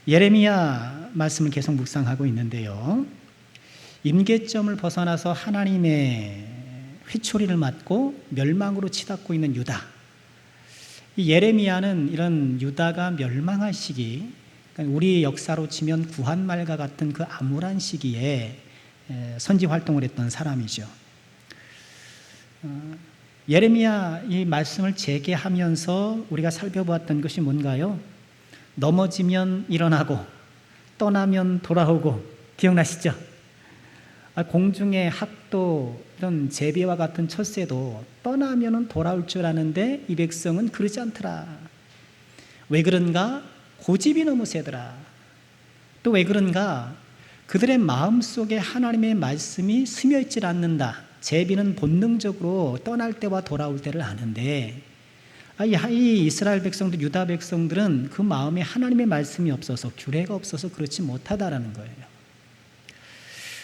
예레미야 말씀을 계속 묵상하고 있는데요. 임계점을 벗어나서 하나님의 회초리를 맞고 멸망으로 치닫고 있는 유다. 이 예레미야는 이런 유다가 멸망할 시기, 그러니까 우리 역사로 치면 구한말과 같은 그 암울한 시기에 선지 활동을 했던 사람이죠. 예레미야 이 말씀을 재개하면서 우리가 살펴보았던 것이 뭔가요? 넘어지면 일어나고 떠나면 돌아오고, 기억나시죠? 공중의 학도 이런 제비와 같은 철새도 떠나면 돌아올 줄 아는데 이 백성은 그러지 않더라. 왜 그런가? 고집이 너무 세더라. 또 왜 그런가? 그들의 마음속에 하나님의 말씀이 스며있질 않는다. 제비는 본능적으로 떠날 때와 돌아올 때를 아는데 이 이스라엘 백성들, 유다 백성들은 그 마음에 하나님의 말씀이 없어서, 규례가 없어서 그렇지 못하다라는 거예요.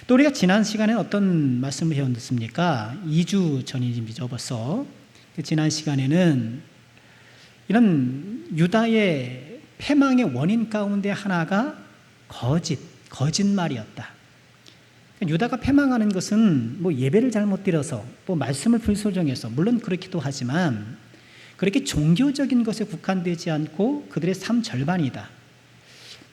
또 우리가 지난 시간에 어떤 말씀을 배웠습니까? 2주 전이죠, 벌써. 지난 시간에는 이런 유다의 패망의 원인 가운데 하나가 거짓말이었다. 유다가 패망하는 것은 예배를 잘못 드려서, 말씀을 불순종해서, 물론 그렇기도 하지만 그렇게 종교적인 것에 국한되지 않고 그들의 삶 절반이다.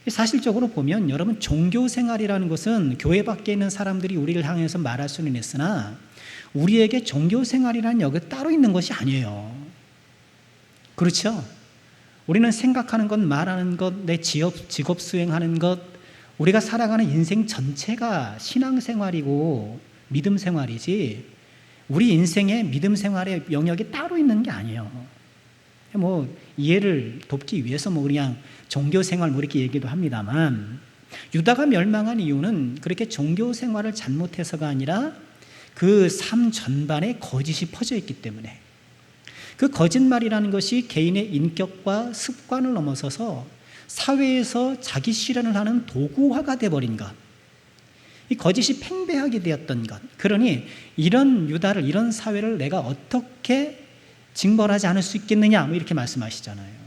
사실적으로 보면 여러분, 종교 생활이라는 것은 교회 밖에 있는 사람들이 우리를 향해서 말할 수는 있으나 우리에게 종교 생활이라는 여기 따로 있는 것이 아니에요. 그렇죠? 우리는 생각하는 것, 말하는 것, 내 직업 수행하는 것, 우리가 살아가는 인생 전체가 신앙생활이고 믿음 생활이지, 우리 인생에 믿음 생활의 영역이 따로 있는 게 아니에요. 이해를 돕기 위해서 그냥 종교 생활 이렇게 얘기도 합니다만, 유다가 멸망한 이유는 그렇게 종교 생활을 잘못해서가 아니라 그 삶 전반에 거짓이 퍼져 있기 때문에, 그 거짓말이라는 것이 개인의 인격과 습관을 넘어서서 사회에서 자기 실현을 하는 도구화가 되어버린 것, 이 거짓이 팽배하게 되었던 것. 그러니 이런 유다를, 이런 사회를 내가 어떻게 징벌하지 않을 수 있겠느냐, 이렇게 말씀하시잖아요.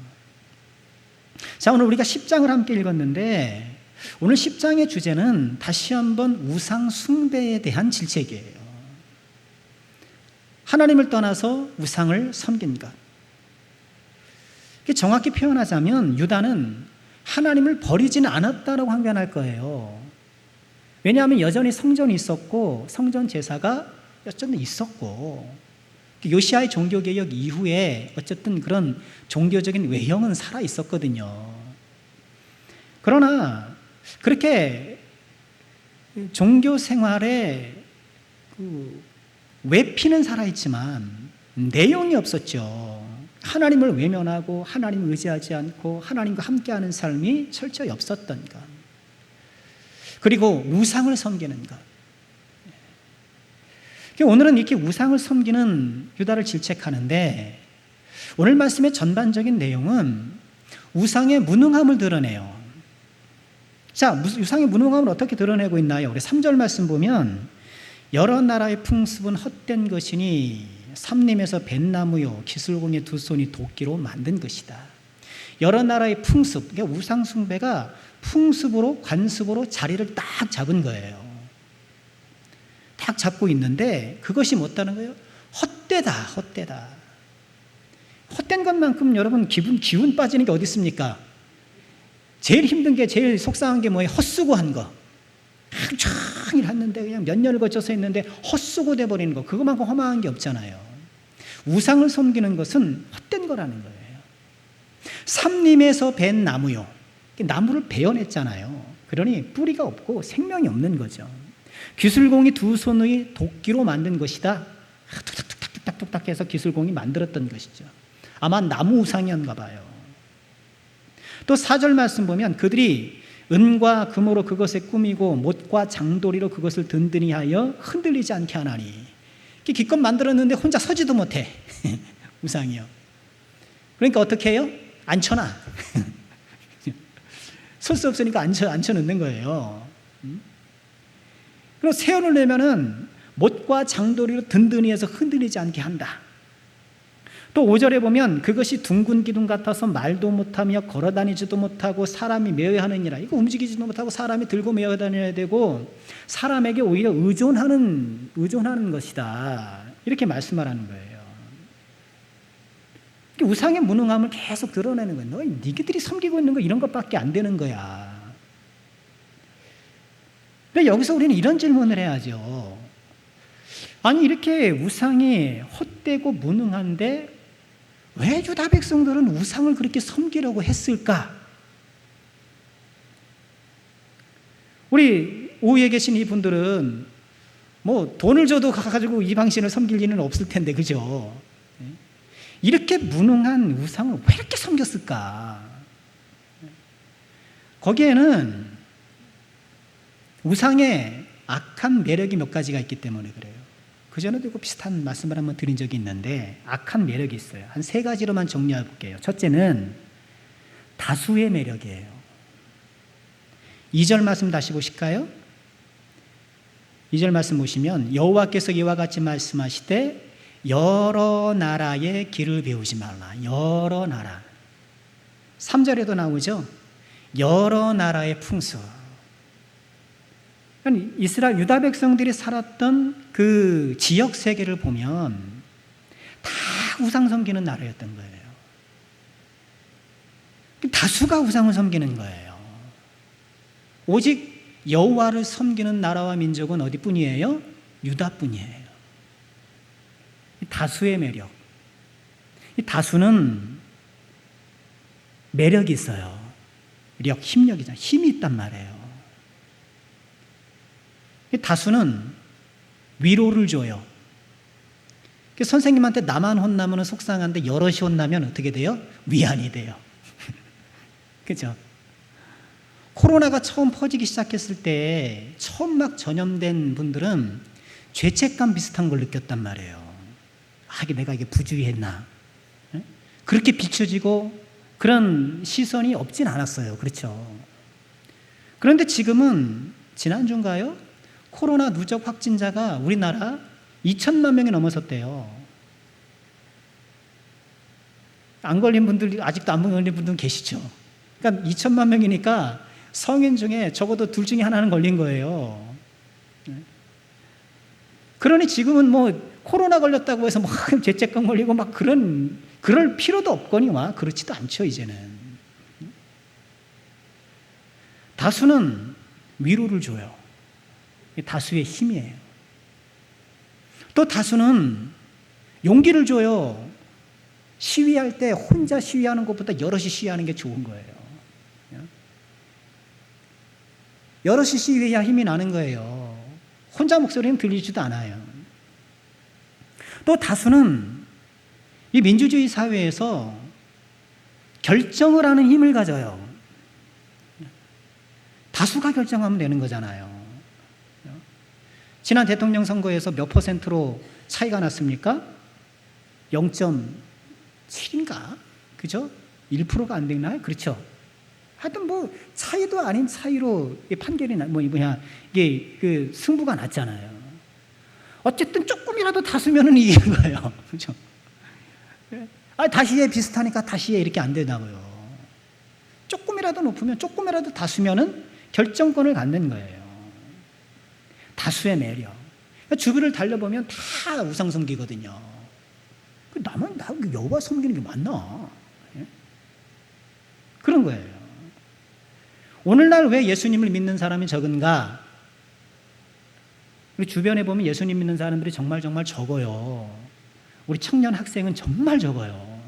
자, 오늘 우리가 10장을 함께 읽었는데 오늘 10장의 주제는 다시 한번 우상 숭배에 대한 질책이에요. 하나님을 떠나서 우상을 섬긴 것. 정확히 표현하자면 유다는 하나님을 버리지는 않았다라고 항변할 거예요. 왜냐하면 여전히 성전이 있었고 성전 제사가 여전히 있었고, 요시아의 종교개혁 이후에 어쨌든 그런 종교적인 외형은 살아 있었거든요. 그러나 그렇게 종교 생활에 외피는 살아있지만 내용이 없었죠. 하나님을 외면하고 하나님을 의지하지 않고 하나님과 함께하는 삶이 철저히 없었던 것. 그리고 우상을 섬기는 것. 오늘은 이렇게 우상을 섬기는 유다를 질책하는데, 오늘 말씀의 전반적인 내용은 우상의 무능함을 드러내요. 자, 우상의 무능함을 어떻게 드러내고 있나요? 우리 3절 말씀 보면, 여러 나라의 풍습은 헛된 것이니 삼림에서 뱃나무요 기슬공의 두 손이 도끼로 만든 것이다. 여러 나라의 풍습, 그러니까 우상 숭배가 풍습으로, 관습으로 자리를 딱 잡은 거예요. 딱 잡고 있는데 그것이 뭐다는 거예요? 헛되다. 헛된 것만큼 여러분 기운 빠지는 게 어디 있습니까? 제일 힘든 게, 제일 속상한 게 뭐예요? 헛수고한 거. 하루 종일 했는데, 그냥 몇 년을 거쳐서 했는데 헛수고 돼버리는 거, 그것만큼 허망한 게 없잖아요. 우상을 섬기는 것은 헛된 거라는 거예요. 삼림에서 벤 나무요, 나무를 베어냈잖아요. 그러니 뿌리가 없고 생명이 없는 거죠. 기술공이 두 손의 도끼로 만든 것이다. 뚝딱뚝딱 해서 기술공이 만들었던 것이죠. 아마 나무 우상이었나 봐요. 또 4절 말씀 보면, 그들이 은과 금으로 그것을 꾸미고 못과 장도리로 그것을 든든히 하여 흔들리지 않게 하나니. 기껏 만들었는데 혼자 서지도 못해. 우상이요. 그러니까 어떻게 해요? 앉혀놔. 설 수 없으니까 앉혀놓는 거예요. 그리고 세원을 내면은 못과 장도리로 든든히 해서 흔들리지 않게 한다. 또 5절에 보면 그것이 둥근 기둥 같아서 말도 못하며 걸어다니지도 못하고 사람이 메어야 하느니라. 이거 움직이지도 못하고 사람이 들고 메어 다녀야 되고 사람에게 오히려 의존하는 것이다. 이렇게 말씀을 하는 거예요. 우상의 무능함을 계속 드러내는 거예요. 너희들이 섬기고 있는 거 이런 것밖에 안 되는 거야. 근데 여기서 우리는 이런 질문을 해야죠. 아니 이렇게 우상이 헛되고 무능한데 왜 유다 백성들은 우상을 그렇게 섬기려고 했을까? 우리 오후에 계신 이분들은 뭐 돈을 줘도 가가지고 이 방신을 섬길 일은 없을 텐데, 그죠? 이렇게 무능한 우상을 왜 이렇게 섬겼을까? 거기에는 우상의 악한 매력이 몇 가지가 있기 때문에 그래요. 그전에도 비슷한 말씀을 한번 드린 적이 있는데 악한 매력이 있어요. 한 3가지로만 정리해 볼게요. 첫째는 다수의 매력이에요. 2절 말씀 다시 보실까요? 2절 말씀 보시면 여호와께서 이와 같이 말씀하시되 여러 나라의 길을 배우지 말라. 여러 나라. 3절에도 나오죠. 여러 나라의 풍수. 이스라엘 유다 백성들이 살았던 그 지역 세계를 보면 다 우상 섬기는 나라였던 거예요. 다수가 우상을 섬기는 거예요. 오직 여호와를 섬기는 나라와 민족은 어디뿐이에요? 유다뿐이에요. 다수의 매력. 이 다수는 매력이 있어요. 힘력이잖아요. 힘이 있단 말이에요. 다수는 위로를 줘요. 선생님한테 나만 혼나면 속상한데 여럿이 혼나면 어떻게 돼요? 위안이 돼요. 그죠? 코로나가 처음 퍼지기 시작했을 때 처음 막 전염된 분들은 죄책감 비슷한 걸 느꼈단 말이에요. 내가 이게 부주의했나? 그렇게 비춰지고 그런 시선이 없진 않았어요. 그렇죠? 그런데 지금은 지난주인가요? 코로나 누적 확진자가 우리나라 2천만 명이 넘어섰대요. 안 걸린 분들, 아직도 안 걸린 분들은 계시죠. 그러니까 2천만 명이니까 성인 중에 적어도 둘 중에 하나는 걸린 거예요. 그러니 지금은 뭐 코로나 걸렸다고 해서 막 죄책감 걸리고 막 그럴 필요도 없거니와 그렇지도 않죠, 이제는. 다수는 위로를 줘요. 다수의 힘이에요. 또 다수는 용기를 줘요. 시위할 때 혼자 시위하는 것보다 여럿이 시위하는 게 좋은 거예요. 여럿이 시위해야 힘이 나는 거예요. 혼자 목소리는 들리지도 않아요. 또 다수는 이 민주주의 사회에서 결정을 하는 힘을 가져요. 다수가 결정하면 되는 거잖아요. 지난 대통령 선거에서 몇 %로 차이가 났습니까? 0.7인가? 그죠? 1%가 안 되나요? 그렇죠? 하여튼 뭐 차이도 아닌 차이로 판결이 이게 그 승부가 났잖아요. 어쨌든 조금이라도 다수면은 이기는 거예요. 그렇죠? 다시에 비슷하니까 다시에 이렇게 안 되나고요. 조금이라도 높으면 조금이라도 다수면은 결정권을 갖는 거예요. 다수의 매력. 주변을 달려보면 다 우상 섬기거든요. 나 여호와 섬기는 게 맞나? 그런 거예요. 오늘날 왜 예수님을 믿는 사람이 적은가? 우리 주변에 보면 예수님 믿는 사람들이 정말 적어요. 우리 청년 학생은 정말 적어요.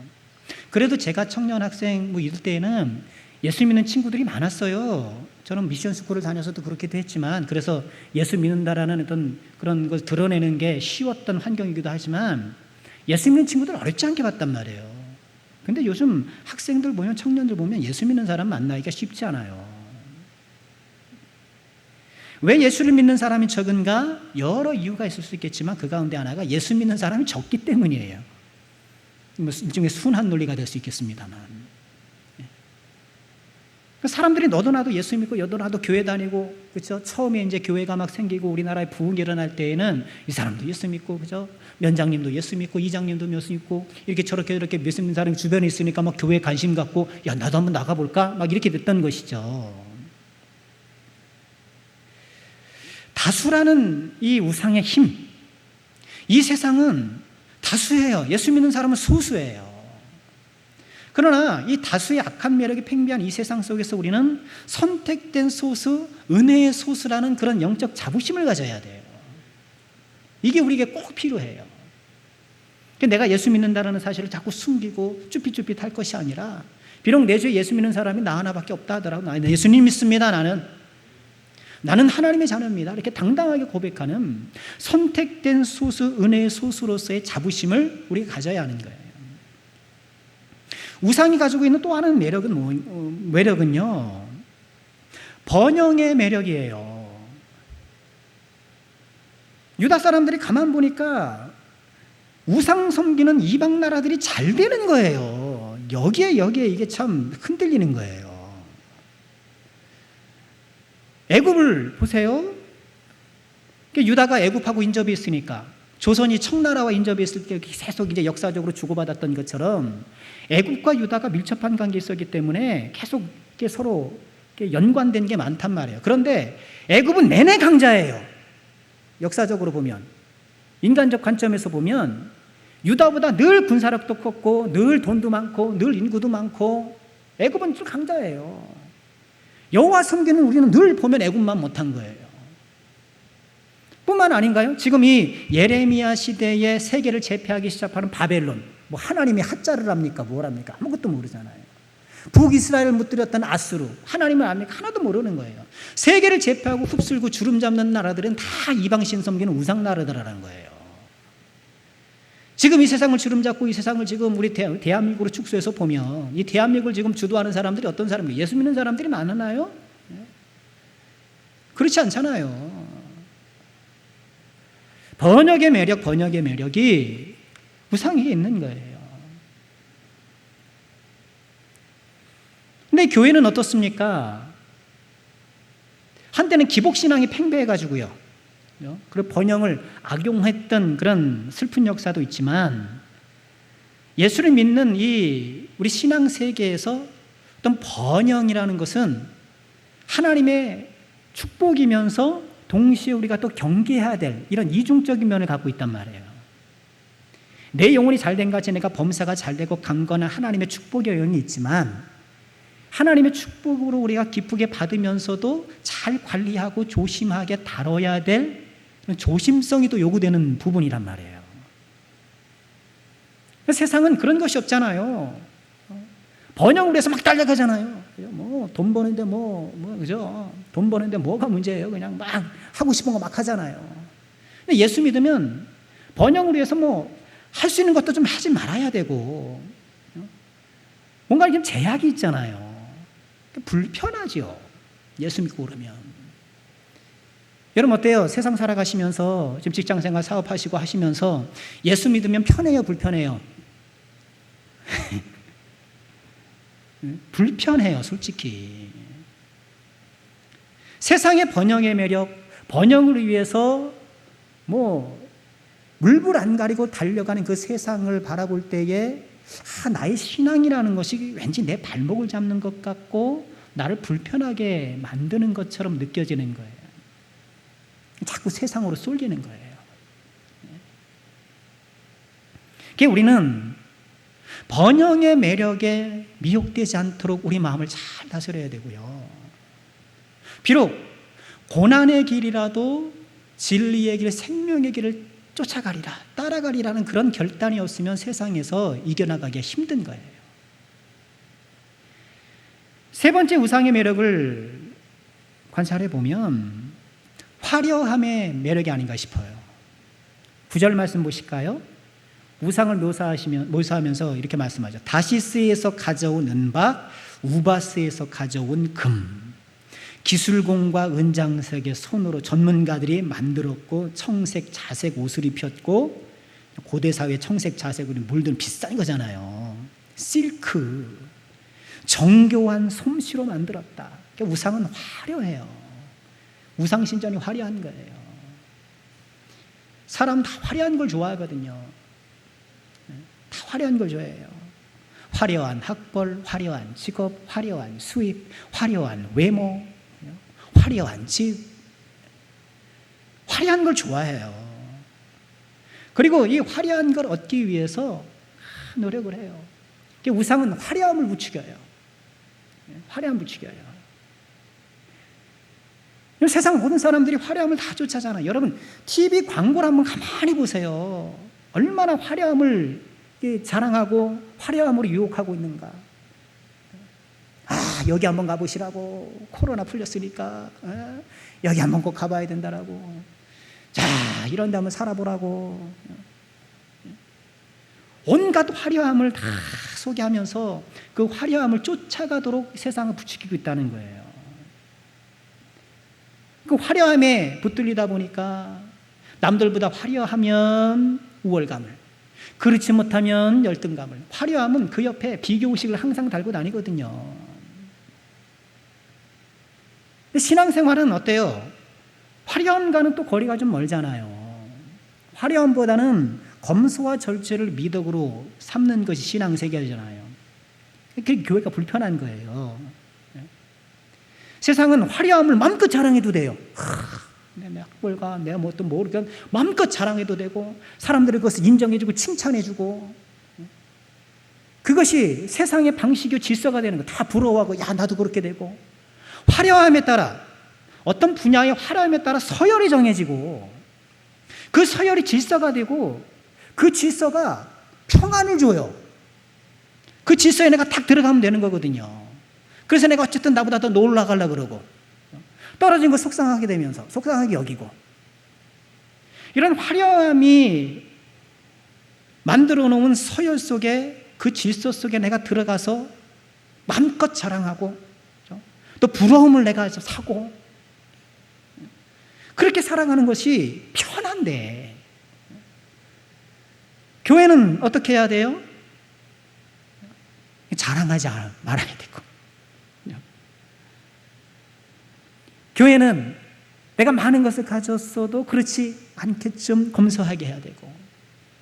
그래도 제가 청년 학생 이럴 때는 예수 믿는 친구들이 많았어요. 저는 미션 스쿨을 다녀서도 그렇기도 했지만, 그래서 예수 믿는다라는 어떤 그런 걸 드러내는 게 쉬웠던 환경이기도 하지만, 예수 믿는 친구들 어렵지 않게 봤단 말이에요. 근데 요즘 학생들 보면, 청년들 보면 예수 믿는 사람 만나기가 쉽지 않아요. 왜 예수를 믿는 사람이 적은가? 여러 이유가 있을 수 있겠지만 그 가운데 하나가 예수 믿는 사람이 적기 때문이에요. 일종의 순환 논리가 될 수 있겠습니다만. 사람들이 너도 나도 예수 믿고 너도 나도 교회 다니고, 그렇죠? 처음에 이제 교회가 막 생기고 우리나라에 부흥이 일어날 때에는 이 사람도 예수 믿고, 그렇죠? 면장님도 예수 믿고 이장님도 예수 믿고 이렇게 저렇게 이렇게 예수 믿는 사람이 주변에 있으니까 막 교회에 관심 갖고 야 나도 한번 나가볼까? 막 이렇게 됐던 것이죠. 다수라는 이 우상의 힘, 이 세상은 다수예요. 예수 믿는 사람은 소수예요. 그러나 이 다수의 악한 매력이 팽배한 이 세상 속에서 우리는 선택된 소수, 은혜의 소수라는 그런 영적 자부심을 가져야 돼요. 이게 우리에게 꼭 필요해요. 내가 예수 믿는다는 사실을 자꾸 숨기고 쭈삣쭈삣 할 것이 아니라, 비록 내 주에 예수 믿는 사람이 나 하나밖에 없다 하더라도 나는 예수님 믿습니다. 나는 하나님의 자녀입니다. 이렇게 당당하게 고백하는 선택된 소수, 은혜의 소수로서의 자부심을 우리가 가져야 하는 거예요. 우상이 가지고 있는 또 하나의 매력은요, 번영의 매력이에요. 유다 사람들이 가만 보니까 우상 섬기는 이방 나라들이 잘 되는 거예요. 여기에 이게 참 흔들리는 거예요. 애굽을 보세요. 유다가 애굽하고 인접이 있으니까, 조선이 청나라와 인접이 있을 때 계속 이제 역사적으로 주고받았던 것처럼 애굽과 유다가 밀접한 관계에 있었기 때문에 계속 이렇게 서로 이렇게 연관된 게 많단 말이에요. 그런데 애굽은 내내 강자예요. 역사적으로 보면, 인간적 관점에서 보면 유다보다 늘 군사력도 컸고 늘 돈도 많고 늘 인구도 많고 애굽은 늘 강자예요. 여호와 섬기는 우리는 늘 보면 애굽만 못한 거예요. 뿐만 아닌가요? 지금 이 예레미야 시대에 세계를 제패하기 시작하는 바벨론, 뭐 하나님이 하자를 합니까? 뭘 합니까? 아무것도 모르잖아요. 북이스라엘을 무뜨렸던 아수르, 하나님을 압니까? 하나도 모르는 거예요. 세계를 제패하고 흡술고 주름 잡는 나라들은 다 이방신 섬기는 우상 나라들이라는 거예요. 지금 이 세상을 주름 잡고 이 세상을 지금 우리 대한민국으로 축소해서 보면 이 대한민국을 지금 주도하는 사람들이 어떤 사람이에요? 예수 믿는 사람들이 많나요? 그렇지 않잖아요. 번역의 매력이 우상에 있는 거예요. 근데 교회는 어떻습니까? 한때는 기복신앙이 팽배해가지고요, 그리고 번영을 악용했던 그런 슬픈 역사도 있지만, 예수를 믿는 이 우리 신앙 세계에서 어떤 번영이라는 것은 하나님의 축복이면서 동시에 우리가 또 경계해야 될 이런 이중적인 면을 갖고 있단 말이에요. 내 영혼이 잘된 같이 내가 범사가 잘되고 강건한 하나님의 축복의 영이 있지만, 하나님의 축복으로 우리가 기쁘게 받으면서도 잘 관리하고 조심하게 다뤄야 될 조심성이 또 요구되는 부분이란 말이에요. 세상은 그런 것이 없잖아요. 번영을 해서 막 달려가잖아요. 돈 버는데 그죠? 돈 버는데 뭐가 문제예요? 그냥 막 하고 싶은 거 막 하잖아요. 근데 예수 믿으면 번영을 위해서 할 수 있는 것도 좀 하지 말아야 되고, 뭔가 이렇게 제약이 있잖아요. 불편하죠. 예수 믿고 그러면. 여러분 어때요? 세상 살아가시면서 지금 직장생활 사업하시고 하시면서 예수 믿으면 편해요, 불편해요? 불편해요, 솔직히. 세상의 번영의 매력, 번영을 위해서 물불 안 가리고 달려가는 그 세상을 바라볼 때에 나의 신앙이라는 것이 왠지 내 발목을 잡는 것 같고 나를 불편하게 만드는 것처럼 느껴지는 거예요. 자꾸 세상으로 쏠리는 거예요. 그게 우리는 번영의 매력에 미혹되지 않도록 우리 마음을 잘 다스려야 되고요. 비록 고난의 길이라도 진리의 길, 생명의 길을 쫓아가리라, 따라가리라는 그런 결단이 없으면 세상에서 이겨나가기가 힘든 거예요. 세 번째 우상의 매력을 관찰해 보면 화려함의 매력이 아닌가 싶어요. 9절 말씀 보실까요? 우상을 묘사하면서 이렇게 말씀하죠. 다시스에서 가져온 은박, 우바스에서 가져온 금, 기술공과 은장색의 손으로 전문가들이 만들었고 청색, 자색 옷을 입혔고, 고대 사회 청색, 자색으로 물든 비싼 거잖아요. 실크, 정교한 솜씨로 만들었다. 그러니까 우상은 화려해요. 우상신전이 화려한 거예요. 사람 다 화려한 걸 좋아하거든요. 다 화려한 걸 좋아해요. 화려한 학벌, 화려한 직업, 화려한 수입, 화려한 외모, 화려한 집, 화려한 걸 좋아해요. 그리고 이 화려한 걸 얻기 위해서 노력을 해요. 우상은 화려함을 부추겨요. 화려함을 부추겨요. 세상 모든 사람들이 화려함을 다 쫓아잖아요. 여러분, TV 광고를 한번 가만히 보세요. 얼마나 화려함을 자랑하고 화려함으로 유혹하고 있는가. 여기 한번 가보시라고. 코로나 풀렸으니까 여기 한번 꼭 가봐야 된다라고. 자, 이런 데 한번 살아보라고. 온갖 화려함을 다 소개하면서 그 화려함을 쫓아가도록 세상을 부추기고 있다는 거예요. 그 화려함에 붙들리다 보니까 남들보다 화려하면 우월감을, 그렇지 못하면 열등감을. 화려함은 그 옆에 비교의식을 항상 달고 다니거든요. 신앙생활은 어때요? 화려함과는 또 거리가 좀 멀잖아요. 화려함보다는 검소와 절제를 미덕으로 삼는 것이 신앙세계잖아요. 그게 교회가 불편한 거예요. 세상은 화려함을 마음껏 자랑해도 돼요. 내 학벌과 내가 뭐 또 모르겠 마음껏 자랑해도 되고, 사람들이 그것을 인정해주고 칭찬해주고, 그것이 세상의 방식이고 질서가 되는 거. 다 부러워하고, 야, 나도 그렇게 되고. 화려함에 따라, 어떤 분야의 화려함에 따라 서열이 정해지고, 그 서열이 질서가 되고, 그 질서가 평안을 줘요. 그 질서에 내가 딱 들어가면 되는 거거든요. 그래서 내가 어쨌든 나보다 더 올라가려고 그러고, 떨어진 거 속상하게 되면서 속상하게 여기고, 이런 화려함이 만들어 놓은 서열 속에, 그 질서 속에 내가 들어가서 마음껏 자랑하고 또 부러움을 내가 사고, 그렇게 살아가는 것이 편한데, 교회는 어떻게 해야 돼요? 자랑하지 말아야 되고, 교회는 내가 많은 것을 가졌어도 그렇지 않게끔 검소하게 해야 되고,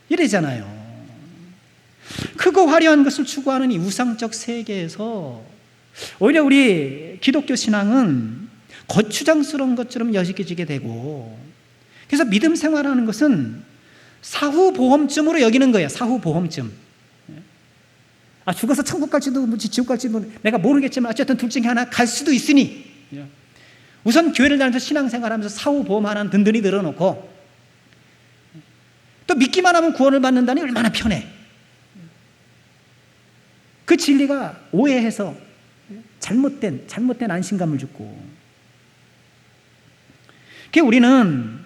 이러잖아요. 크고 화려한 것을 추구하는 이 우상적 세계에서 오히려 우리 기독교 신앙은 거추장스러운 것처럼 여겨지게 되고, 그래서 믿음 생활하는 것은 사후보험증으로 여기는 거예요. 사후보험증. 죽어서 천국 갈지도 지옥 갈지도 내가 모르겠지만 어쨌든 둘 중에 하나 갈 수도 있으니, 우선 교회를 다니면서 신앙생활하면서 사후보험 하나 든든히 늘어놓고, 또 믿기만 하면 구원을 받는다니 얼마나 편해. 그 진리가 오해해서 잘못된 안심감을 주고, 그래서 우리는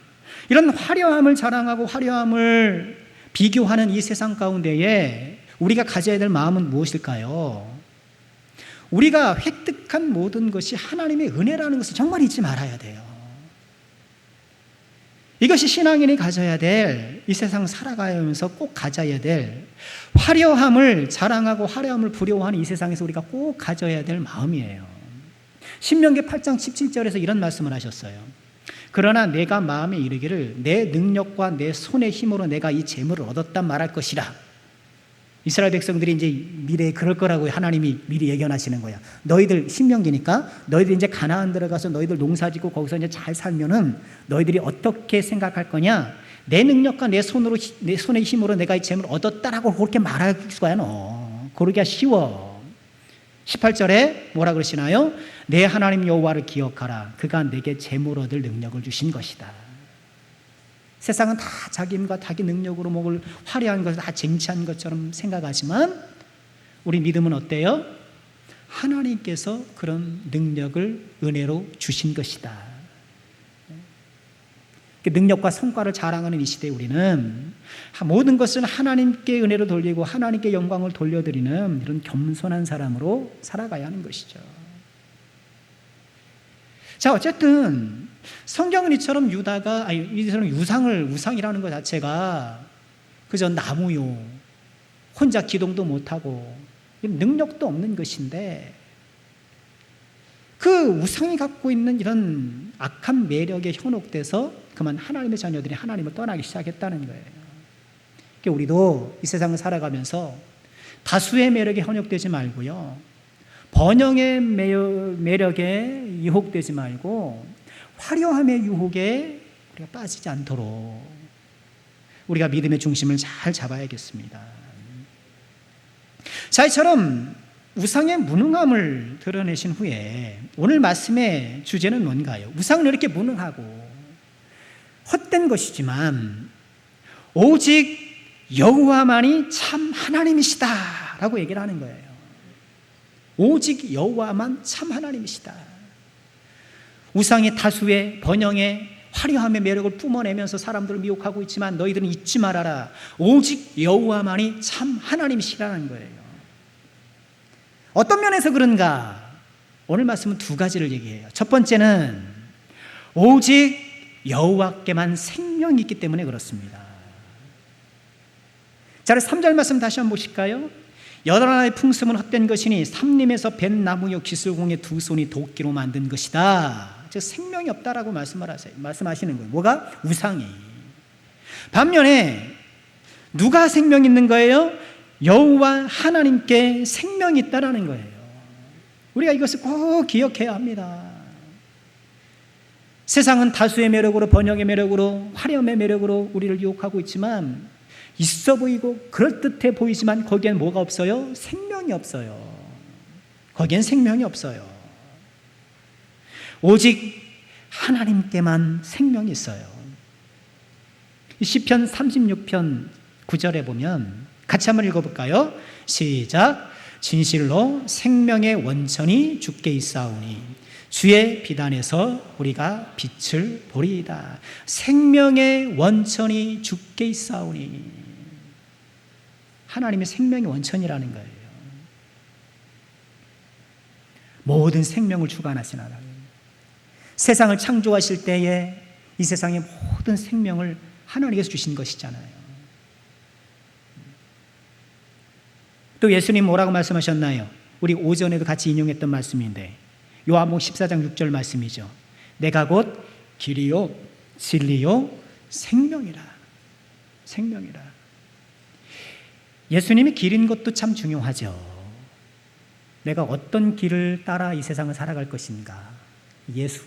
이런 화려함을 자랑하고 화려함을 비교하는 이 세상 가운데에 우리가 가져야 될 마음은 무엇일까요? 우리가 획득한 모든 것이 하나님의 은혜라는 것을 정말 잊지 말아야 돼요. 이것이 신앙인이 가져야 될, 이 세상 살아가면서 꼭 가져야 될, 화려함을 자랑하고 화려함을 부려워하는 이 세상에서 우리가 꼭 가져야 될 마음이에요. 신명기 8장 17절에서 이런 말씀을 하셨어요. 그러나 내가 마음에 이르기를 내 능력과 내 손의 힘으로 내가 이 재물을 얻었단 말할 것이라. 이스라엘 백성들이 이제 미래에 그럴 거라고 하나님이 미리 예견하시는 거야. 너희들, 신명기니까 너희들 이제 가나안 들어가서 너희들 농사짓고 거기서 이제 잘 살면은 너희들이 어떻게 생각할 거냐? 내 능력과 내 손의 힘으로 내가 이 재물을 얻었다라고 그렇게 말할 수가 너. 그러기가 쉬워. 18절에 뭐라 그러시나요? 내 하나님 여호와를 기억하라. 그가 내게 재물 얻을 능력을 주신 것이다. 세상은 다 자기 힘과 자기 능력으로 먹을 화려한 것을 다 쟁취한 것처럼 생각하지만, 우리 믿음은 어때요? 하나님께서 그런 능력을 은혜로 주신 것이다. 능력과 성과를 자랑하는 이 시대에 우리는 모든 것을 하나님께 은혜로 돌리고 하나님께 영광을 돌려드리는 이런 겸손한 사람으로 살아가야 하는 것이죠. 자, 어쨌든 성경은 이처럼 이처럼 우상이라는 것 자체가 그저 나무요, 혼자 기동도 못하고 능력도 없는 것인데 그 우상이 갖고 있는 이런 악한 매력에 현혹돼서 그만 하나님의 자녀들이 하나님을 떠나기 시작했다는 거예요. 그러니까 우리도 이 세상을 살아가면서 다수의 매력에 현혹되지 말고요, 번영의 매력에 유혹되지 말고 화려함의 유혹에 우리가 빠지지 않도록 우리가 믿음의 중심을 잘 잡아야겠습니다. 자, 이처럼 우상의 무능함을 드러내신 후에 오늘 말씀의 주제는 뭔가요? 우상은 이렇게 무능하고 헛된 것이지만 오직 여호와만이 참 하나님이시다 라고 얘기를 하는 거예요. 오직 여호와만 참 하나님이시다. 우상의 다수의 번영의 화려함의 매력을 뿜어내면서 사람들을 미혹하고 있지만 너희들은 잊지 말아라. 오직 여호와만이 참 하나님이시라는 거예요. 어떤 면에서 그런가? 오늘 말씀은 두 가지를 얘기해요. 첫 번째는 오직 여호와께만 생명이 있기 때문에 그렇습니다. 자, 3절 말씀 다시 한번 보실까요? 여덟 하나의 풍습은 헛된 것이니 삼림에서 벤 나무요 기슬공의 두 손이 도끼로 만든 것이다. 즉 생명이 없다라고 말씀하시는 거예요. 뭐가? 우상이. 반면에 누가 생명 있는 거예요? 여호와 하나님께 생명이 있다라는 거예요. 우리가 이것을 꼭 기억해야 합니다. 세상은 다수의 매력으로, 번영의 매력으로, 화려함의 매력으로 우리를 유혹하고 있지만 있어 보이고 그럴듯해 보이지만 거기엔 뭐가 없어요? 생명이 없어요. 거기엔 생명이 없어요. 오직 하나님께만 생명이 있어요. 시편 36편 9절에 보면 같이 한번 읽어볼까요? 시작. 진실로 생명의 원천이 주께 있사오니 주의 비단에서 우리가 빛을 보리이다. 생명의 원천이 주께 있사오니. 하나님의 생명의 원천이라는 거예요. 모든 생명을 주관하신 하나님. 세상을 창조하실 때에 이 세상의 모든 생명을 하나님께서 주신 것이잖아요. 또 예수님 뭐라고 말씀하셨나요? 우리 오전에도 같이 인용했던 말씀인데 요한복음 14장 6절 말씀이죠. 내가 곧 길이요 진리요 생명이라. 생명이라. 예수님이 길인 것도 참 중요하죠. 내가 어떤 길을 따라 이 세상을 살아갈 것인가? 예수.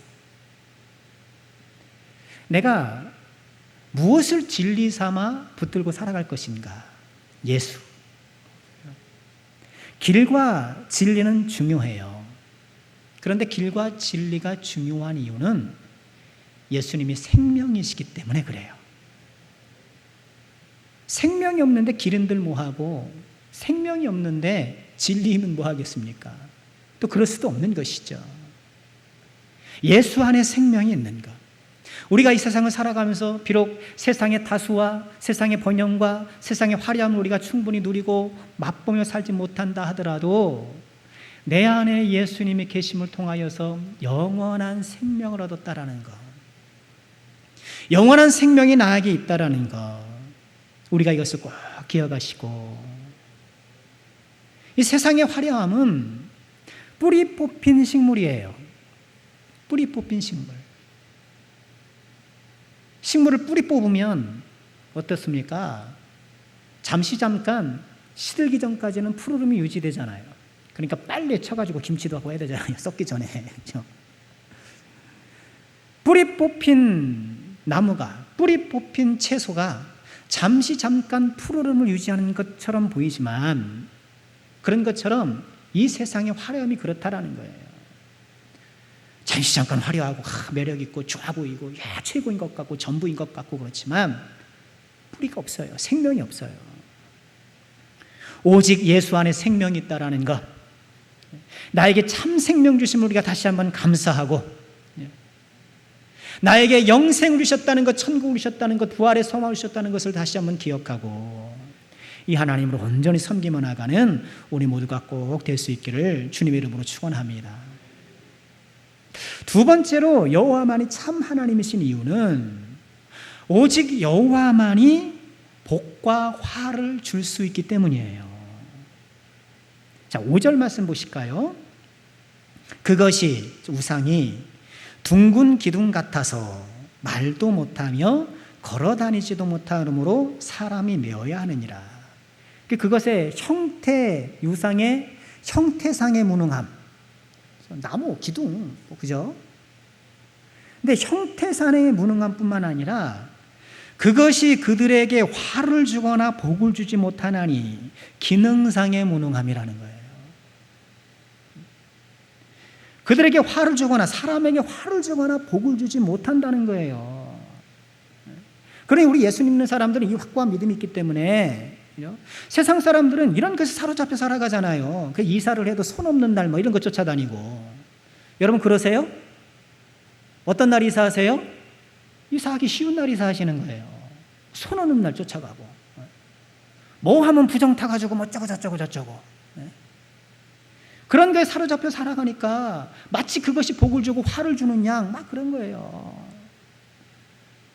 내가 무엇을 진리 삼아 붙들고 살아갈 것인가? 예수. 길과 진리는 중요해요. 그런데 길과 진리가 중요한 이유는 예수님이 생명이시기 때문에 그래요. 생명이 없는데 길은들 뭐하고, 생명이 없는데 진리는 뭐하겠습니까? 또 그럴 수도 없는 것이죠. 예수 안에 생명이 있는 것. 우리가 이 세상을 살아가면서 비록 세상의 다수와 세상의 번영과 세상의 화려함을 우리가 충분히 누리고 맛보며 살지 못한다 하더라도 내 안에 예수님이 계심을 통하여서 영원한 생명을 얻었다라는 것, 영원한 생명이 나에게 있다라는 것, 우리가 이것을 꼭 기억하시고, 이 세상의 화려함은 뿌리 뽑힌 식물이에요. 뿌리 뽑힌 식물. 식물을 뿌리 뽑으면 어떻습니까? 잠깐 시들기 전까지는 푸르름이 유지되잖아요. 그러니까 빨리 쳐가지고 김치도 하고 해야 되잖아요. 썩기 전에. 그렇죠? 뿌리 뽑힌 나무가, 뿌리 뽑힌 채소가 잠깐 푸르름을 유지하는 것처럼 보이지만 그런 것처럼 이 세상의 화려함이 그렇다라는 거예요. 잠깐 화려하고 매력 있고 좋아 보이고 최고인 것 같고 전부인 것 같고 그렇지만 뿌리가 없어요. 생명이 없어요. 오직 예수 안에 생명이 있다라는 것, 나에게 참 생명 주심을 우리가 다시 한번 감사하고, 나에게 영생을 주셨다는 것, 천국을 주셨다는 것, 부활의 소망을 주셨다는 것을 다시 한번 기억하고 이 하나님을 온전히 섬기며 나가는 우리 모두가 꼭 될 수 있기를 주님의 이름으로 축원합니다. 두 번째로 여호와만이 참 하나님이신 이유는 오직 여호와만이 복과 화를 줄 수 있기 때문이에요. 자, 5절 말씀 보실까요? 그것이 우상이 둥근 기둥 같아서 말도 못하며 걸어다니지도 못하므로 사람이 메어야 하느니라. 그것의 형태, 유상의 형태상의 무능함, 나무, 기둥, 그죠? 근데 형태상의 무능함뿐만 아니라 그것이 그들에게 화를 주거나 복을 주지 못하나니 기능상의 무능함이라는 거예요. 그들에게 화를 주거나 사람에게 화를 주거나 복을 주지 못한다는 거예요. 그러니 우리 예수 믿는 사람들은 이 확고한 믿음이 있기 때문에 세상 사람들은 이런 것에 사로잡혀 살아가잖아요. 그 이사를 해도 손 없는 날 뭐 이런 거 쫓아다니고. 여러분 그러세요? 어떤 날 이사하세요? 이사하기 쉬운 날 이사하시는 거예요. 손 없는 날 쫓아가고. 뭐 하면 부정 타가지고 뭐 어쩌고 저쩌고. 그런 거에 사로잡혀 살아가니까 마치 그것이 복을 주고 화를 주는 양 막 그런 거예요.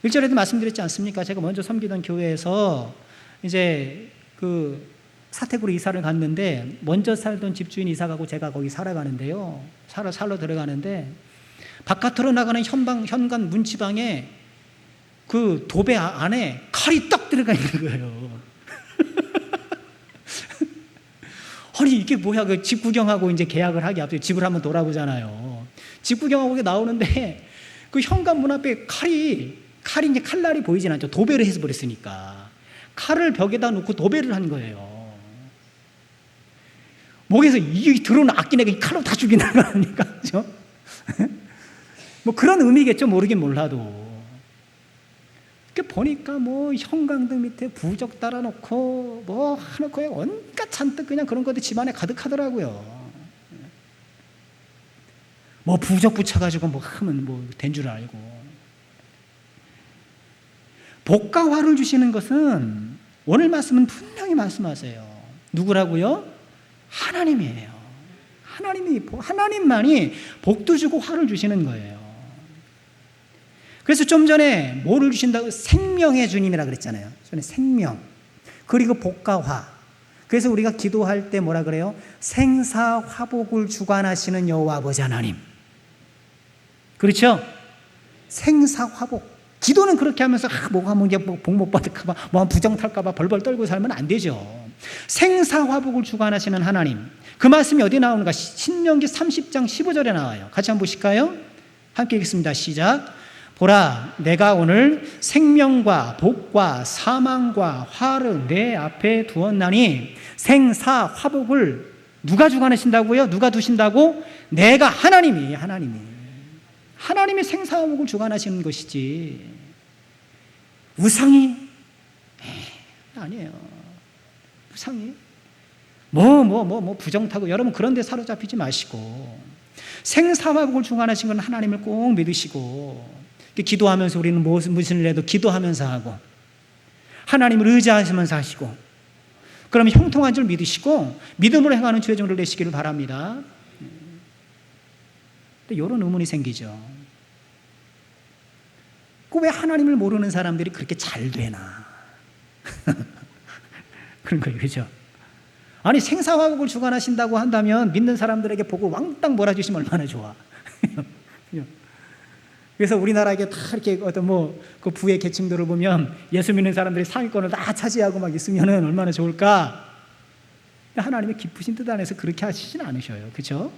1절에도 말씀드렸지 않습니까? 제가 먼저 섬기던 교회에서 이제 그 사택으로 이사를 갔는데 먼저 살던 집주인 이사 가고 제가 거기 살아가는데요. 살러 들어가는데 바깥으로 나가는 현관 문지방에 그 도배 안에 칼이 딱 들어가 있는 거예요. 아니 이게 뭐야? 그 집 구경하고 이제 계약을 하기 앞서 집을 한번 돌아보잖아요. 집 구경하고 나오는데 그 현관 문 앞에 칼이 이제 칼날이 보이진 않죠. 도배를 해서 버렸으니까 칼을 벽에다 놓고 도배를 한 거예요. 목에서 이 들어오는 악기내가 이 칼로 다 죽이는 거 아닙니까? 그죠? 뭐 그런 의미겠죠. 모르긴 몰라도. 보니까 뭐 형광등 밑에 부적 달아놓고 뭐 해놓고 온갖 잔뜩 그냥 그런 것들 집안에 가득하더라고요. 뭐 부적 붙여가지고 뭐 하면 뭐 된 줄 알고. 복과 화를 주시는 것은 오늘 말씀은 분명히 말씀하세요. 누구라고요? 하나님이에요. 하나님만이 복도 주고 화를 주시는 거예요. 그래서 좀 전에 뭐를 주신다고? 생명의 주님이라 그랬잖아요. 생명. 그리고 복과 화. 그래서 우리가 기도할 때 뭐라 그래요? 생사화복을 주관하시는 여호와 아버지 하나님. 그렇죠? 생사화복. 기도는 그렇게 하면서 뭐 하면 이제 복 못 받을까봐, 뭐 부정 탈까봐 벌벌 떨고 살면 안 되죠. 생사화복을 주관하시는 하나님. 그 말씀이 어디 나오는가? 신명기 30장 15절에 나와요. 같이 한번 보실까요? 함께 읽겠습니다. 시작. 보라, 내가 오늘 생명과 복과 사망과 화를 내 앞에 두었나니 생사화복을 누가 주관하신다고요? 누가 두신다고? 내가 하나님이 생사화복을 주관하시는 것이지 우상이 아니에요. 우상이 뭐 부정 타고 여러분 그런 데 사로잡히지 마시고 생사화복을 주관하신 건 하나님을 꼭 믿으시고 기도하면서 우리는 무슨 일 해도 기도하면서 하고 하나님을 의지하시면서 하시고 그러면 형통한 줄 믿으시고 믿음으로 행하는 주의 종을 되시기를 바랍니다. 근데 이런 의문이 생기죠. 왜 하나님을 모르는 사람들이 그렇게 잘 되나? 그런 거예요. 그죠? 아니 생사화복을 주관하신다고 한다면 믿는 사람들에게 복을 왕땅 몰아주시면 얼마나 좋아. 그래서 우리나라에게 다 이렇게 어떤 그 부의 계층들을 보면 예수 믿는 사람들이 상위권을 다 차지하고 막 있으면은 얼마나 좋을까? 하나님의 깊으신 뜻 안에서 그렇게 하시진 않으셔요. 그렇죠?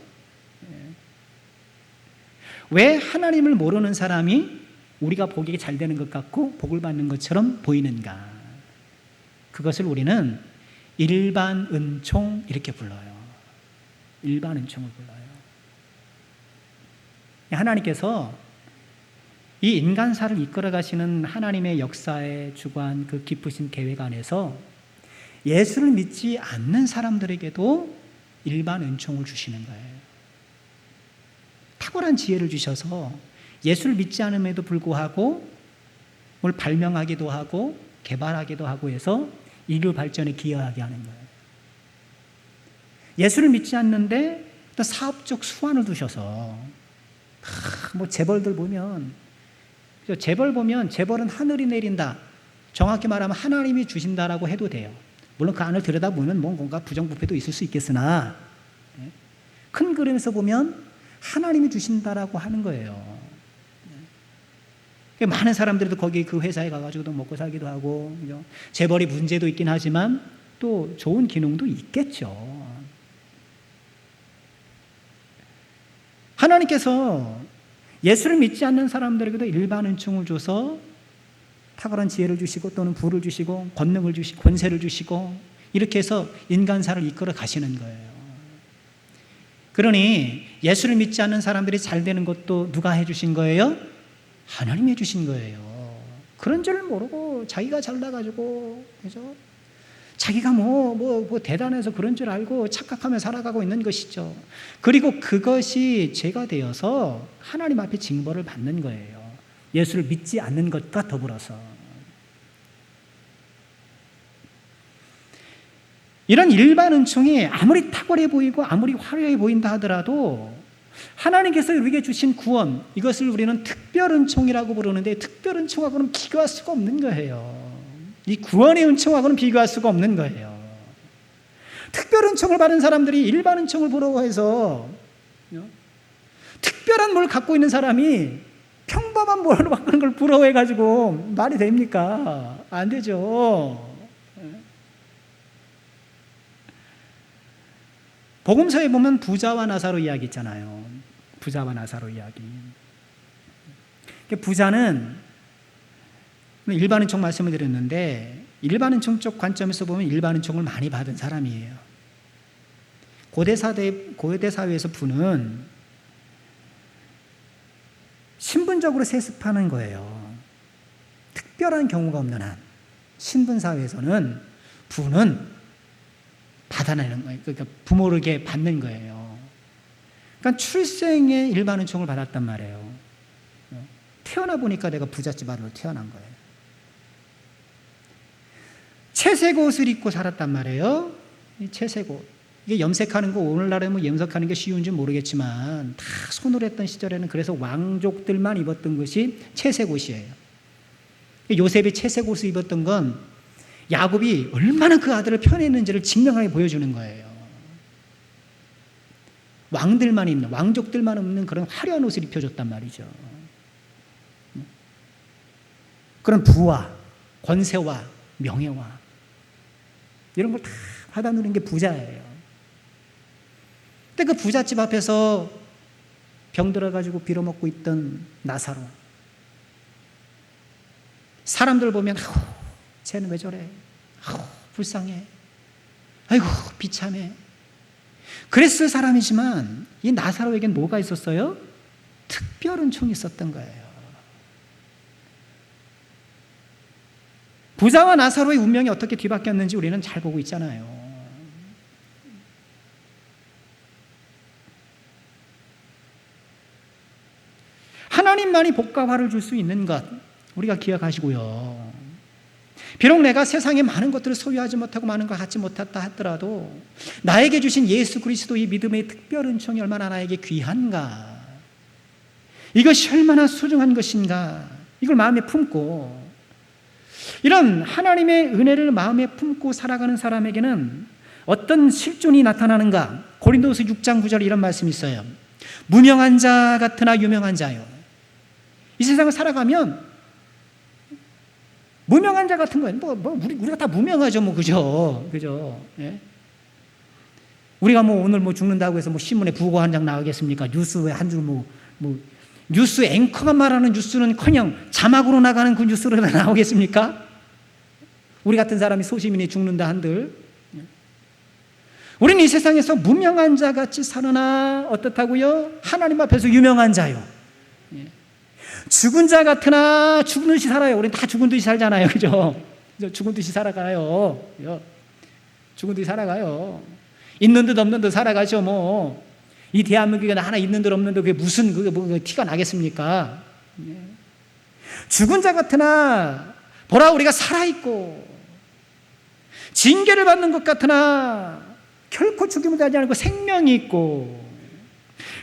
왜 하나님을 모르는 사람이 우리가 보기에 잘 되는 것 같고 복을 받는 것처럼 보이는가? 그것을 우리는 일반 은총 이렇게 불러요. 일반 은총을 불러요. 하나님께서 이 인간사를 이끌어 가시는 하나님의 역사의 주관 그 깊으신 계획 안에서 예수를 믿지 않는 사람들에게도 일반 은총을 주시는 거예요. 탁월한 지혜를 주셔서 예수를 믿지 않음에도 불구하고 뭘 발명하기도 하고 개발하기도 하고 해서 인류 발전에 기여하게 하는 거예요. 예수를 믿지 않는데 또 사업적 수완을 두셔서 뭐 재벌들 보면 재벌은 하늘이 내린다. 정확히 말하면 하나님이 주신다라고 해도 돼요. 물론 그 안을 들여다보면 뭔가 부정부패도 있을 수 있겠으나 큰 그림에서 보면 하나님이 주신다라고 하는 거예요. 많은 사람들도 거기 그 회사에 가가지고도 먹고 살기도 하고, 그죠? 재벌이 문제도 있긴 하지만 또 좋은 기능도 있겠죠. 하나님께서 예수를 믿지 않는 사람들에게도 일반 은총을 줘서 탁월한 지혜를 주시고 또는 부를 주시고 권능을 주시고 권세를 주시고 이렇게 해서 인간사를 이끌어 가시는 거예요. 그러니 예수를 믿지 않는 사람들이 잘 되는 것도 누가 해주신 거예요? 하나님이 해주신 거예요. 그런 줄 모르고 자기가 잘나가지고, 그죠? 자기가 뭐 대단해서 그런 줄 알고 착각하며 살아가고 있는 것이죠. 그리고 그것이 죄가 되어서 하나님 앞에 징벌을 받는 거예요. 예수를 믿지 않는 것과 더불어서. 이런 일반 은총이 아무리 탁월해 보이고 아무리 화려해 보인다 하더라도 하나님께서 우리에게 주신 구원, 이것을 우리는 특별 은총이라고 부르는데 특별 은총하고는 비교할 수가 없는 거예요. 이 구원의 은총하고는 비교할 수가 없는 거예요. 특별 은총을 받은 사람들이 일반 은총을 부러워해서 특별한 뭘 갖고 있는 사람이 평범한 뭘 받는 걸 부러워해가지고 말이 됩니까? 안 되죠. 복음서에 보면 부자와 나사로 이야기 있잖아요. 부자와 나사로 이야기. 부자는 일반 은총 말씀을 드렸는데 일반 은총 쪽 관점에서 보면 일반 은총을 많이 받은 사람이에요. 고대 사회에서 부는 신분적으로 세습하는 거예요. 특별한 경우가 없는 한 신분 사회에서는 부는 받아내는 거예요. 그러니까 부모에게 받는 거예요. 그러니까 출생에 일반 은총을 받았단 말이에요. 태어나 보니까 내가 부잣집 아들로 태어난 거예요. 채색 옷을 입고 살았단 말이에요. 이 채색 옷. 이게 염색하는 거 오늘날에 뭐 염색하는 게 쉬운지 모르겠지만 다 손으로 했던 시절에는 그래서 왕족들만 입었던 것이 채색 옷이에요. 요셉이 채색 옷을 입었던 건 야곱이 얼마나 그 아들을 편애했는지를 증명하게 보여주는 거예요. 왕들만 입는, 왕족들만 입는 그런 화려한 옷을 입혀줬단 말이죠. 그런 부와 권세와 명예와 이런 걸 다 받아 누린 게 부자예요. 근데 그 부잣집 앞에서 병들어가지고 빌어먹고 있던 나사로, 사람들 보면 쟤는 왜 저래? 불쌍해. 아이고 비참해. 그랬을 사람이지만 이 나사로에겐 뭐가 있었어요? 특별 은총이 있었던 거예요. 부자와 나사로의 운명이 어떻게 뒤바뀌었는지 우리는 잘 보고 있잖아요. 하나님만이 복과 줄 수 있는 것 우리가 기억하시고요. 비록 내가 세상에 많은 것들을 소유하지 못하고 많은 걸 갖지 못했다 하더라도 나에게 주신 예수 그리스도의 믿음의 특별 은총이 얼마나 나에게 귀한가, 이것이 얼마나 소중한 것인가, 이걸 마음에 품고 이런 하나님의 은혜를 마음에 품고 살아가는 사람에게는 어떤 실존이 나타나는가. 고린도후서 6장 9절에 이런 말씀이 있어요. 무명한 자 같으나 유명한 자요. 이 세상을 살아가면 무명한 자 같은 거예요. 우리가 다 무명하죠, 그죠? 예? 우리가 오늘 죽는다고 해서 신문에 부고 한 장 나가겠습니까? 뉴스에 한 줄 뉴스 앵커가 말하는 뉴스는커녕 자막으로 나가는 그 뉴스로 나오겠습니까? 우리 같은 사람이 소시민이 죽는다 한들, 우리는 이 세상에서 무명한 자 같이 사느나 어떻다고요? 하나님 앞에서 유명한 자요. 죽은 자 같으나 죽은 듯이 살아요. 우리는 다 죽은 듯이 살잖아요, 그죠? 죽은 듯이 살아가요. 죽은 듯이 살아가요. 있는 듯 없는 듯 살아가죠. 이 대한민국에 하나 있는 듯 없는 듯 그게 무슨 티가 나겠습니까? 죽은 자 같으나 보라 우리가 살아있고 징계를 받는 것 같으나 결코 죽임을 당하지 않고 생명이 있고,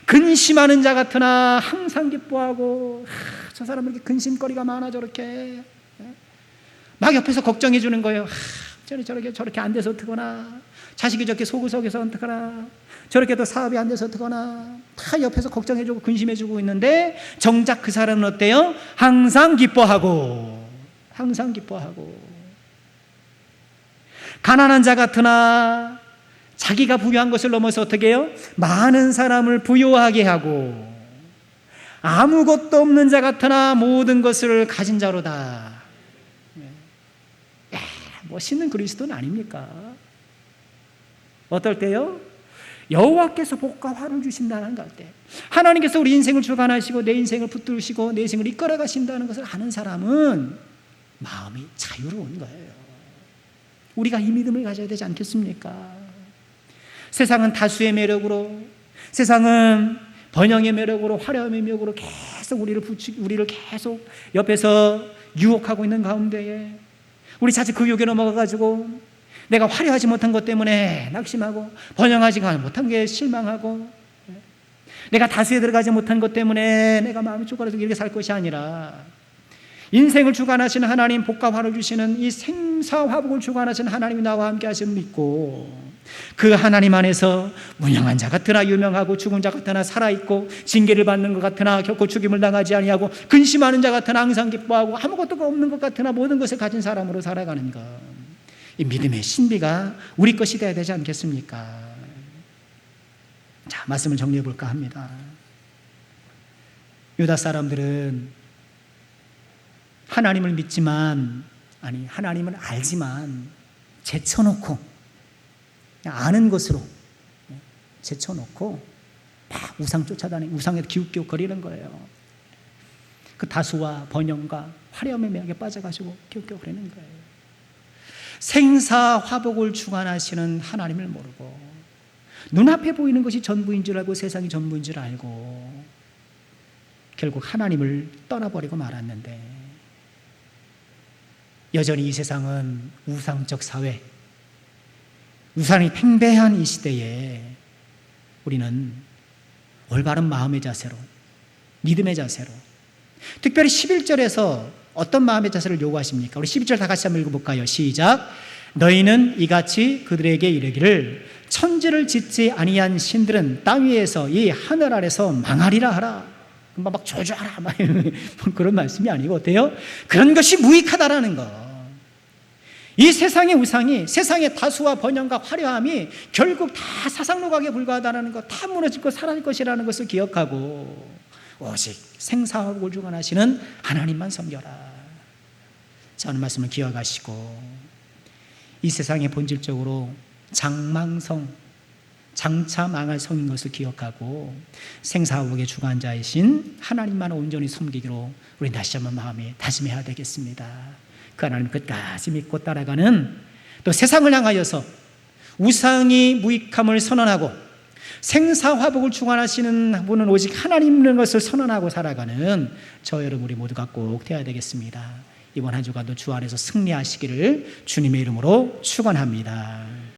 근심하는 자 같으나 항상 기뻐하고, 저 사람은 이렇게 근심거리가 많아 저렇게 막 옆에서 걱정해 주는 거예요. 저렇게 안 돼서 어떡하나, 자식이 저렇게 속에서 어떡하나, 저렇게 또 사업이 안 돼서 어떡하나, 다 옆에서 걱정해주고 근심해주고 있는데 정작 그 사람은 어때요? 항상 기뻐하고 가난한 자 같으나 자기가 부유한 것을 넘어서 어떻게 해요? 많은 사람을 부유하게 하고, 아무것도 없는 자 같으나 모든 것을 가진 자로다. 멋있는 그리스도는 아닙니까? 어떨 때요? 여호와께서 복과 화를 주신다는 것 때, 하나님께서 우리 인생을 주관하시고 내 인생을 붙들으시고 내 인생을 이끌어 가신다는 것을 아는 사람은 마음이 자유로운 거예요. 우리가 이 믿음을 가져야 되지 않겠습니까? 세상은 다수의 매력으로, 세상은 번영의 매력으로, 화려함의 매력으로 계속 우리를 계속 옆에서 유혹하고 있는 가운데에 우리 자칫 그 유혹에 넘어가가지고 내가 화려하지 못한 것 때문에 낙심하고, 번영하지 못한 게 실망하고, 내가 다수에 들어가지 못한 것 때문에 내가 마음이 쪼그라들고 이렇게 살 것이 아니라, 인생을 주관하시는 하나님, 복과 화를 주시는 이 생사화복을 주관하시는 하나님이 나와 함께 하시는 믿고, 그 하나님 안에서 무능한 자 같으나 유명하고, 죽은 자 같으나 살아있고, 징계를 받는 것 같으나 결코 죽임을 당하지 아니하고, 근심하는 자 같으나 항상 기뻐하고, 아무것도 없는 것 같으나 모든 것을 가진 사람으로 살아가는 것, 이 믿음의 신비가 우리 것이 되어야 되지 않겠습니까? 자, 말씀을 정리해 볼까 합니다. 유다 사람들은 하나님을 믿지만, 아니 하나님을 알지만 제쳐놓고, 아는 것으로 제쳐놓고 막 우상 쫓아다니고 우상에 기웃기웃거리는 거예요. 그 다수와 번영과 화려함의 매력에 빠져가지고 기웃기웃거리는 거예요. 생사화복을 주관하시는 하나님을 모르고, 눈앞에 보이는 것이 전부인 줄 알고, 세상이 전부인 줄 알고 결국 하나님을 떠나버리고 말았는데, 여전히 이 세상은 우상적 사회, 우상이 팽배한 이 시대에 우리는 올바른 마음의 자세로, 믿음의 자세로, 특별히 11절에서 어떤 마음의 자세를 요구하십니까? 우리 12절 다 같이 한번 읽어볼까요? 시작. 너희는 이같이 그들에게 이르기를, 천지를 짓지 아니한 신들은 땅 위에서 이 하늘 아래서 망하리라 하라. 막 조조하라, 막 그런 말씀이 아니고 어때요? 그런 것이 무익하다라는 거. 이 세상의 우상이, 세상의 다수와 번영과 화려함이 결국 다 사상로각에 불과하다는 것, 다 무너질 것, 사라질 것이라는 것을 기억하고, 오직 생사화복을 주관하시는 하나님만 섬겨라. 저는 말씀을 기억하시고, 이 세상의 본질적으로 장망성, 장차 망할 성인 것을 기억하고, 생사화복의 주관자이신 하나님만 온전히 섬기기로 우리 다시 한번 마음에 다짐해야 되겠습니다. 그 하나님 끝까지 믿고 따라가는, 또 세상을 향하여서 우상이 무익함을 선언하고 생사화복을 주관하시는 분은 오직 하나님인 것을 선언하고 살아가는 저 여러분 우리 모두가 꼭 되어야 되겠습니다. 이번 한 주간도 주 안에서 승리하시기를 주님의 이름으로 축원합니다.